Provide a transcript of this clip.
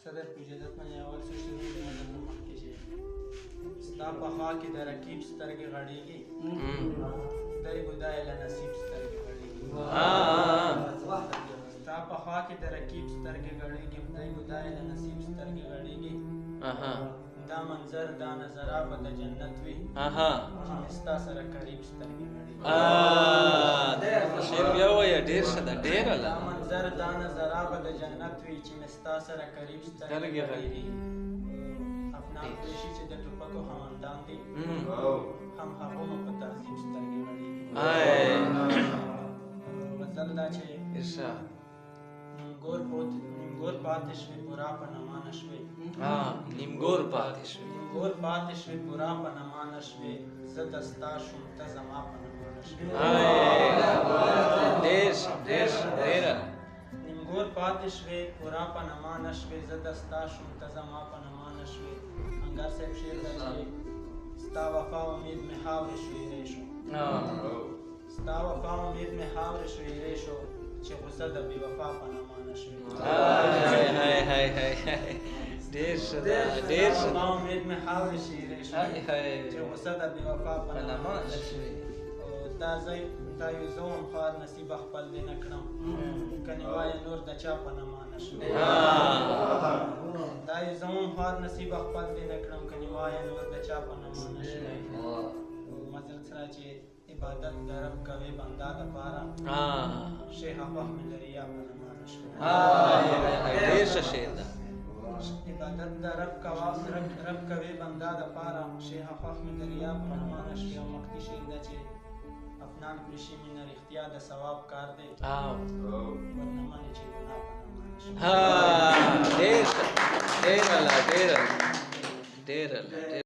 صدر پوجدت من اول څه شروع دی مدد مخکې شي ستا په خوا کې د رقیب سترګې غړېږي خدای ګدای له نصیب سترګې غړېږي ستا په خوا کې د رقیب سترګې غړېږي خدای ګدای له نصیب سترګې غړېږي دا منظر دا نظره به د جنت وي چې ستا سره قریب سترګې غړېږي شعر بیا ووایه ډېر ښه ده ډېره دا منظر دا نظره به د جنت وي چې ستا سره قریب سترګې غړېږي افنان پرېشي چې د ټوپکو خاوندان دي هم هغو مو په تعظیم سترګې غړېږي متل دا چې ارشاد نیمګور پاتې شوې پورا په نما نه شوې نیمګور پاتې شوې نیمګور پاتې شوې پورا په نما نه شوې زه د ستا شوم ته زما په نما نه شوې ډېر ښه ډېر ښه ډېره نیمګور پاتې شوې پورا په نما نه شوې زه د ستا شوم ته زما په نما نه شوې انګر صاحب شعر دی چې ستا وفا امید مې خاورې شو ایرې شو ستا وفا امید مې خاورې شو ایرې شو چې غوسه د بې وفا په نما نه شوې ډېر ښه ده ډېر ښه وفا امید مې خاورې شو ایرې شو چې غوسه د بې وفا په نما نه شوې دا ځای دا یو زه وم خار نصیبه خپل دې نه کړم کنې وایه نور د چا په نما نه شوې دا یو زه وم خار نصیبه خپل دې نه کړم کنې وایه نور د چا په نما نه شوې مطلب سره چې عبادت د رب کوې بنده دپاره شیخ خوښ مې لري یا په نما نه شوې ډېر ښه شعر ده عبادت د رب کوې بنده دپاره شیخ خوښ مې لري یا په نما نه شوې او مخکې شعر ده چې افنان کړشي مینه رښتیا د ثواب کار دی ورنه منې چې ګناه په نما نه شوې ډېر ښه ډېره ډېره